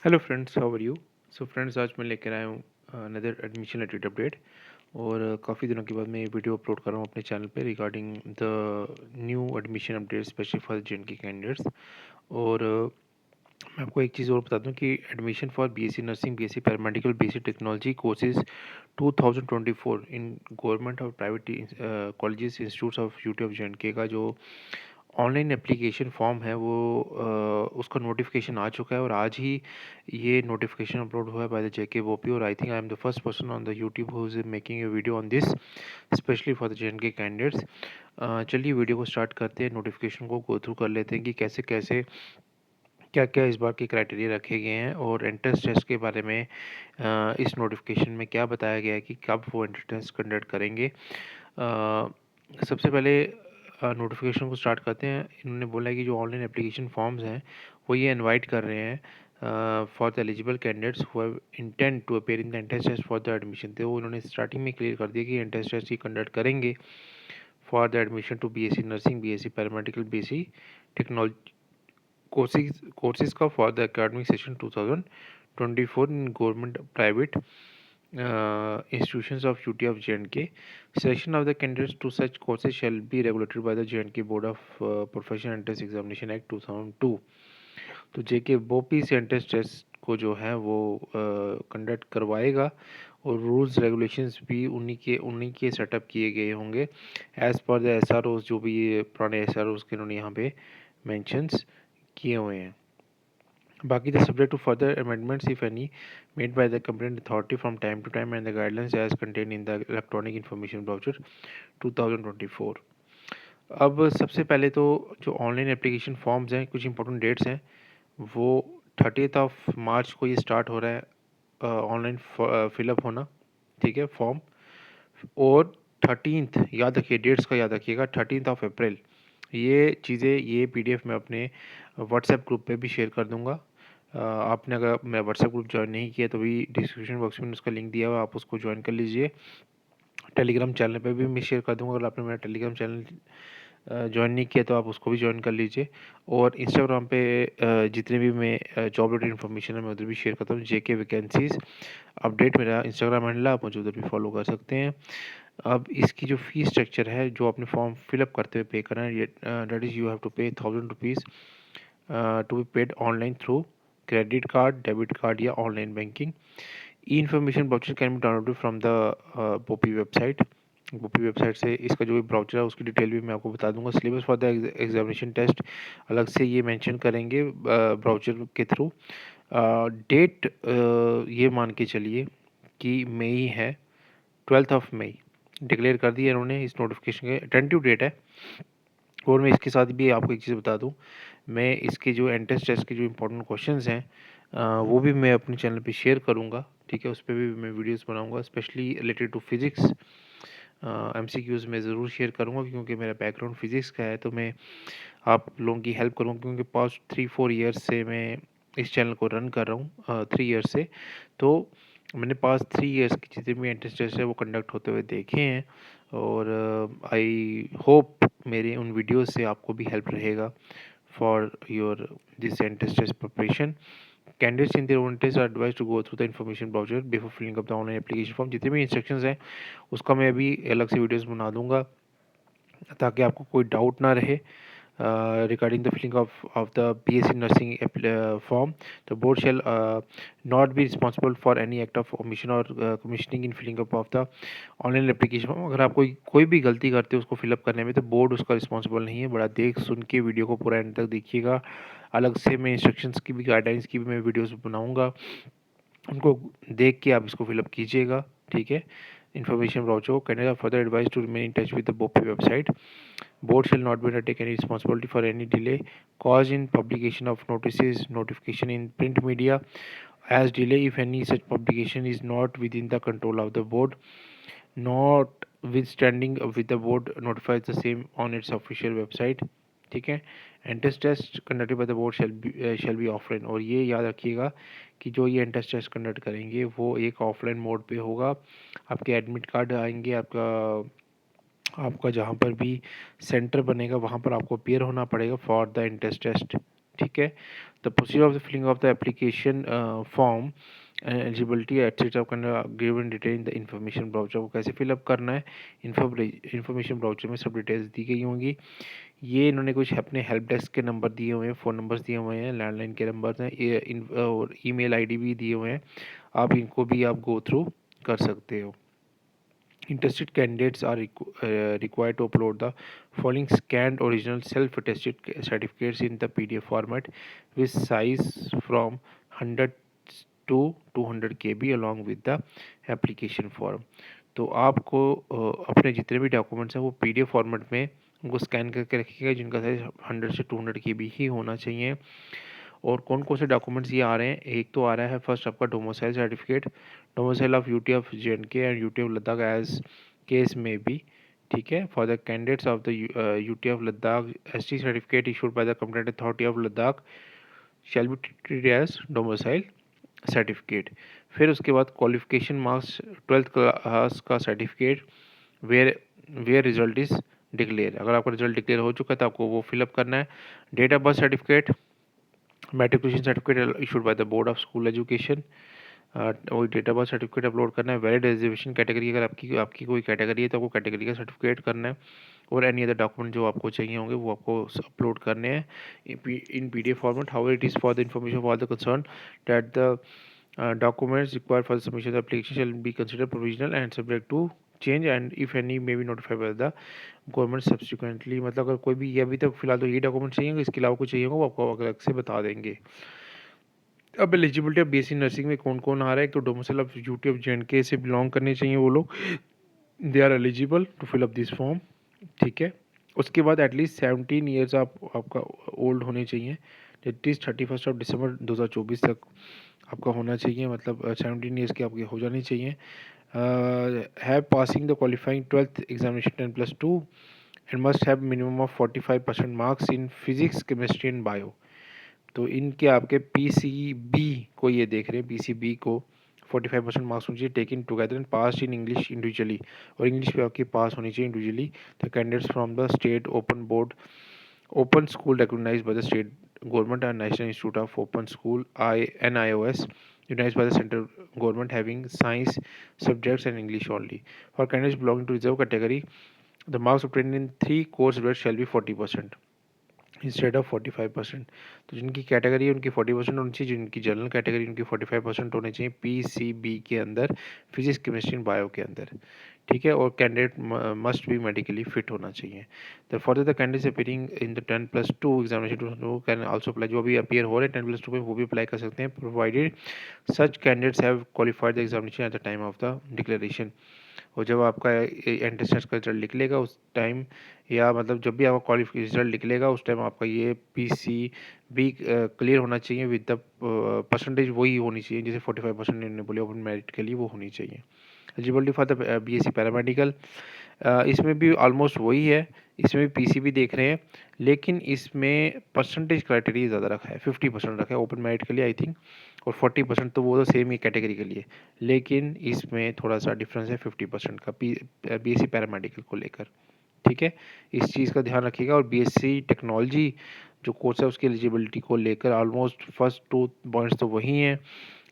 Hello friends, how are you. So friends, आज मैं लेकर आया हूँ अनदर एडमिशन रिलेटेड अपडेट। और काफ़ी दिनों के बाद मैं ये वीडियो अपलोड कर रहा हूँ अपने चैनल पे regarding the new admission update specially for J K candidates. और मैं आपको एक चीज़ और बता दूं कि admission for BSc nursing, BSc paramedical, BSc technology courses 2024 in government और private colleges institutes of UT of J का जो ऑनलाइन एप्लीकेशन फॉर्म है वो उसका नोटिफिकेशन आ चुका है। और आज ही ये नोटिफिकेशन अपलोड हुआ है बाय द जेके वोपी। और I think I am the first person on the YouTube who is making a video on this specially for the J candidates. चलिए वीडियो को स्टार्ट करते हैं, नोटिफिकेशन को गो थ्रू कर लेते हैं कि कैसे कैसे क्या क्या इस बार के क्राइटेरिया रखे गए हैं और एंट्रेंस टेस्ट के बारे में इस नोटिफिकेशन में क्या बताया गया है कि कब वो एंट्रेंस टेस्ट कंडक्ट करेंगे। सबसे पहले नोटिफिकेशन को स्टार्ट करते हैं। इन्होंने बोला है कि जो ऑनलाइन एप्लीकेशन फॉर्म्स हैं वो ये इनवाइट कर रहे हैं for the eligible candidates who have intent to appear in the entrance test for the admission. तो उन्होंने स्टार्टिंग में क्लियर कर दिया कि एंट्रेंस टेस्ट ही कंडक्ट करेंगे for the admission to BSc nursing, BSc paramedical, BSc technology courses का for the academic session 2024 in government private institutions of UT of J&K. Selection of the candidates to such courses shall be regulated by the J&K Board of Professional Entrance Examination Act 2002. तो जेके बोपी से entrance test को जो है वो conduct करवाएगा और rules regulations भी उन्हीं के सेटअप किए गए होंगे एज़ पर द एसआरओज, जो भी ये पुराने एसआरओज के उन्होंने यहाँ पे मेंशंस किए हुए हैं। बाकी the subject to further amendments if any made by the competent authority from time to time and the guidelines as contain in the electronic information brochure 2024। अब सबसे पहले तो जो ऑनलाइन एप्लीकेशन फॉर्म्स हैं, कुछ इंपॉर्टेंट डेट्स हैं। वो 30th of March को ये स्टार्ट हो रहा है ऑनलाइन फिलअप होना, ठीक है, फॉर्म। और 13th, याद रखिए डेट्स का, याद रखिएगा 13th ऑफ अप्रैल। ये चीज़ें, ये पीडीएफ मैं अपने व्हाट्सएप ग्रुप पे भी शेयर कर दूंगा। आपने अगर मेरा व्हाट्सएप ग्रुप ज्वाइन नहीं किया तो भी डिस्क्रिप्शन बॉक्स में उसका लिंक दिया हुआ, आप उसको ज्वाइन कर लीजिए। टेलीग्राम चैनल पे भी मैं शेयर कर दूंगा, अगर आपने मेरा टेलीग्राम चैनल ज्वाइन नहीं किया तो आप उसको भी ज्वाइन कर लीजिए। और इंस्टाग्राम पे जितने भी मैं जॉब रिलेटेड इन्फॉर्मेशन है मैं उधर भी शेयर करता हूँ। जेके वैकेंसीज अपडेट मेरा इंस्टाग्राम हैंडल है, आप मुझे उधर भी फॉलो कर सकते हैं। अब इसकी जो फी स्ट्रक्चर है, जो आपने फॉर्म फिलअप करते हुए पे करना है, date is you have to pay 1000 rupees to be paid online through credit card, debit card या online banking. E information brochure can be downloaded from the BOPEE website. BOPEE website से इसका जो भी brochure है उसकी detail भी मैं आपको बता दूंगा। Syllabus for the examination test अलग से ये मेंशन करेंगे ब्राउचर के थ्रू। डेट ये मान के चलिए कि मई है, 12th ऑफ मई डिक्लेयर कर दिया इन्होंने इस नोटिफिकेशन के, टेंटिव डेट है। और मैं इसके साथ भी आपको एक चीज़ बता दूं, मैं इसके जो एंट्रेंस टेस्ट के जो इंपॉर्टेंट क्वेश्चंस हैं वो भी मैं अपने चैनल पे शेयर करूंगा, ठीक है। उस पर भी मैं वीडियोस बनाऊंगा specially related to physics. MCQs में ज़रूर शेयर करूंगा क्योंकि मेरा बैकग्राउंड फिज़िक्स का है, तो मैं आप लोगों की हेल्प करूंगा क्योंकि पास्ट 3-4 ईयर्स से मैं इस चैनल को रन कर रहा हूँ, 3 ईयर्स से। तो मैंने पास्ट 3 ईयर्स की जितने भी एंट्रेंस टेस्ट है वो कंडक्ट होते हुए देखे हैं। और आई होप मेरे उन वीडियोस से आपको भी हेल्प रहेगा for your this entrance test preparation. Candidates in their own test are advise to go through the information brochure before filling up the online application form. जितने भी इंस्ट्रक्शंस हैं उसका मैं अभी अलग से वीडियोस बना दूंगा ताकि आपको कोई डाउट ना रहे regarding the filling of the BSc nursing form. The board shall not be responsible for any act of omission or commissioning in filling up of the online application form. अगर आप कोई भी गलती करते हो उसको फिलअप करने में तो बोर्ड उसका रिस्पॉन्सिबल नहीं है। बड़ा देख सुन के वीडियो को पूरा एंड तक देखिएगा। अलग से मैं इंस्ट्रक्शंस की भी, गाइडलाइंस की भी मैं वीडियोस बनाऊंगा, उनको देख के आप इसको फिलअप कीजिएगा, ठीक है। Information brochure candidate further advise to remain in touch with the BOPEE website. Board shall not be undertake any responsibility for any delay caused in publication of notices, notification in print media, as delay if any such publication is not within the control of the board, notwithstanding with the board notifies the same on its official website, ठीक है। Entrance test conducted by the board shall be offline. और ये याद रखिएगा कि जो ये entrance test conduct करेंगे वो एक ऑफलाइन मोड पे होगा। आपके एडमिट कार्ड आएंगे, आपका जहाँ पर भी सेंटर बनेगा वहाँ पर आपको अपीयर होना पड़ेगा फॉर द एंट्रेंस टेस्ट, ठीक है। The procedure of the filling of the application form eligibility etcetera करना given detail in the information brochure को कैसे फिलअप करना है इन्फॉर्मेशन ब्राउचर में सब डिटेल्स दी गई होंगी। ये इन्होंने कुछ अपने हेल्प डेस्क के नंबर दिए हुए हैं, फ़ोन नंबर्स दिए हुए हैं, लैंडलाइन के नंबर्स हैं और ईमेल आईडी भी दिए हुए हैं। आप इनको भी आप गो थ्रू कर सकते हो। Interested candidates are required to upload the following scanned original self-attested certificates in the PDF format with size from 100 to 200 KB along with the application form। तो आपको अपने जितने भी डॉक्यूमेंट्स हैं वो PDF फॉर्मेट में उनको स्कैन करके रखिएगा, जिनका साइज 100 से 200 KB ही होना चाहिए। और कौन कौन से डॉक्यूमेंट्स ये आ रहे हैं, एक तो आ रहा है फर्स्ट आपका domicile certificate, domicile of UT of JNK and UT of Ladakh as case में बी। ठीक है, for the candidates of the UT of Ladakh ST certificate issued by the competent authority of Ladakh shall be treated as domicile certificate. फिर उसके बाद qualification marks 12th class का certificate where where result is declare. अगर आपका result declare हो चुका है तो आपको वो फिलअप करना है। Date of birth certificate, matriculation certificate issued by the board of school education, वही date of birth certificate upload करना है। वैलिड रिजर्वेशन कैटेगरी, अगर आपकी कोई कैटेगरी है तो आपको कैटेगरी का सर्टिफिकेट करना है। और एनी अदर डॉक्यूमेंट जो आपको चाहिए होंगे वो आपको अपलोड करने हैं इन PDF format. How it is for the information for the concern that the documents required for the submission of the application shall be considered provisional and subject to change and if any may be notified by the government subsequently. मतलब अगर कोई भी ये अभी तक फिलहाल तो ये डॉक्यूमेंट चाहिए, इसके अलावा कुछ चाहिए होगा वो आपको अलग से बता देंगे। अब एलिजिबिलिटी ऑफ BSc नर्सिंग में कौन कौन आ रहा है, एक तो domicile of UT of JNK से बिलोंग करने चाहिए वो लोग, they are eligible to fill up this form. ठीक है, उसके बाद एटलीस्ट 17 ईयर्स आपका ओल्ड होने चाहिए, एटलीस्ट 31 दिसंबर 2024 तक आपका होना चाहिए, मतलब 17 ईयर्स के आपके हो जाने चाहिए। Have passing the qualifying 12th examination 10+2 and must have minimum of 45% marks in physics chemistry and bio. तो इनके आपके PCB को ये देख रहे हैं, PCB को 45% मार्क्स होनी चाहिए taken together and pass in English individually, और इंग्लिश पे आपकी पास होनी चाहिए individually. The candidates from the state open board open school recognized by the state government and National Institute of Open School NIOS recognized by the central government having science subjects and English only. For candidates belonging to reserve category, the marks obtained in 3 core subjects shall be 40% instead of 45%। तो जिनकी category है उनकी 40% होनी चाहिए, जिनकी general category उनकी 45% होने चाहिए PCB के अंदर, फिजिक्स केमिस्ट्री एंड बायो के अंदर। ठीक है, और candidate must be medically fit होना चाहिए। The further the candidates appearing in the 10+2 examination can also apply, जो अभी अपीयर हो रहे हैं 10+2 में वो भी अप्लाई कर सकते हैं, provided such candidates have qualified the examination eight the time of the declaration. और जब आपका एंट्रेंस टेस्ट का रिजल्ट निकलेगा उस टाइम, या मतलब जब भी आपका क्वालिफाई रिजल्ट निकलेगा उस टाइम आपका ये PCB क्लियर होना चाहिए विद द परसेंटेज वही होनी चाहिए, जैसे 45% इन्होंने बोले ओपन मेरिट के लिए वो होनी चाहिए। Eligibility for the BSc paramedical, इसमें भी ऑलमोस्ट वही है, इसमें भी PCB देख रहे हैं, लेकिन इसमें परसेंटेज क्राइटेरिया ज़्यादा रखा है, 50% रखा है ओपन मेरिट के लिए आई थिंक, और 40% तो वो तो सेम ही कैटेगरी के लिए, लेकिन इसमें थोड़ा सा डिफरेंस है 50% का BSc पैरामेडिकल को लेकर। ठीक है, इस चीज़ का ध्यान रखिएगा। और BSc टेक्नोलॉजी जो कोर्स है उसकी एलिजिबिलिटी को लेकर ऑलमोस्ट फर्स्ट 2 पॉइंट्स तो वही हैं,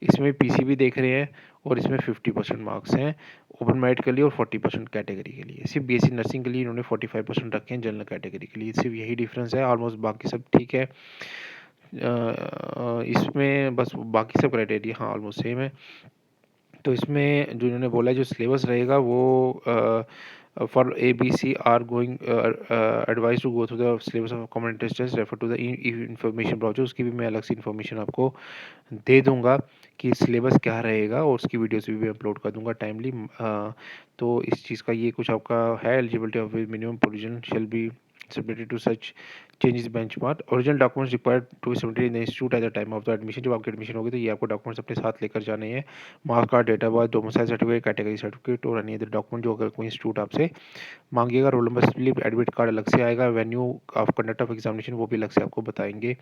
इसमें PCB देख रहे हैं और इसमें 50% मार्क्स हैं ओपन मेरिट के लिए और 40% कैटेगरी के लिए। सिर्फ BSc नर्सिंग के लिए इन्होंने 45% रखे हैं जनरल कैटेगरी के लिए, सिर्फ यही डिफरेंस है, ऑलमोस्ट बाकी सब ठीक है। इसमें बस बाकी सब क्राइटेरिया हाँ ऑलमोस्ट सेम है। तो इसमें जो इन्होंने बोला है जो सिलेबस रहेगा वो for ABC are going advise to go through the syllabus of common test refer to the information brochure. उसकी भी मैं अलग से इन्फॉर्मेशन आपको दे दूंगा कि सिलेबस क्या रहेगा, और उसकी वीडियोस भी अपलोड कर दूंगा टाइमली। तो इस चीज़ का ये कुछ आपका है, eligibility of minimum provision shall be submitted to such changes benchmark। Original documents required to be submitted in the institute at the time of the admission. जब आपकी एडमिशन होगी तो ये आपको डॉक्यूमेंट्स अपने साथ लेकर जाने हैं, marks card, data birth, domicile certificate, category certificate और अन्य डॉक्यूमेंट जो अगर कोई इंस्टीट्यूट आपसे मांगेगा। Roll number slip, admit card अलग से आएगा, venue of conduct of examination वो भी अलग से आपको बताएंगे,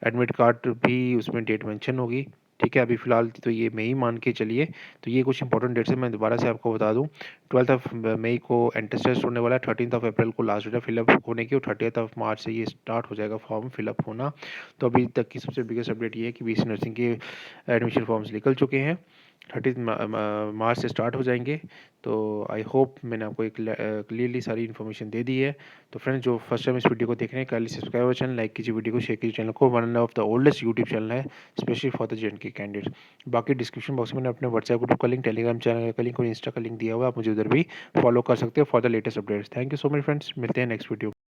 एडमिट कार्ड भी उसमें डेट मेंशन होगी। ठीक है, अभी फ़िलहाल तो ये मई मान के चलिए। तो ये कुछ इंपॉर्टेंट डेट्स हैं, मैं दोबारा से आपको बता दूँ। 12 ऑफ मई को एंट्रेंस टेस्ट होने वाला है, 13 ऑफ अप्रैल को लास्ट डेट है फिलअप होने की, और 30 ऑफ मार्च से ये स्टार्ट हो जाएगा फॉर्म फिलअप होना। तो अभी तक की सबसे बिगेस्ट अपडेट ये है कि बीएससी नर्सिंग के एडमिशन फॉर्म्स निकल चुके हैं, 30 मार्च से स्टार्ट हो जाएंगे। तो आई होप मैंने आपको एक क्लियरली सारी इन्फॉर्मेशन दे दी है। तो फ्रेंड्स, जो फर्स्ट टाइम इस वीडियो को देख रहे हैं, काइंडली सब्सक्राइब चैनल, लाइक कीजिए वीडियो को, शेयर कीजिए चैनल को। One of the oldest YouTube channel है specially for the J and K candidates. बाकी डिस्क्रिप्शन बॉक्स में मैंने अपने व्हाट्सएप ग्रुप का लिंक, टेलीग्राम चैनल का लिंक और इंस्टा का लिंक दिया हुआ है, आप मुझे उधर भी फॉलो कर सकते हो for the latest updates. Thank you so much friends, मिलते हैं नेक्स्ट वीडियो।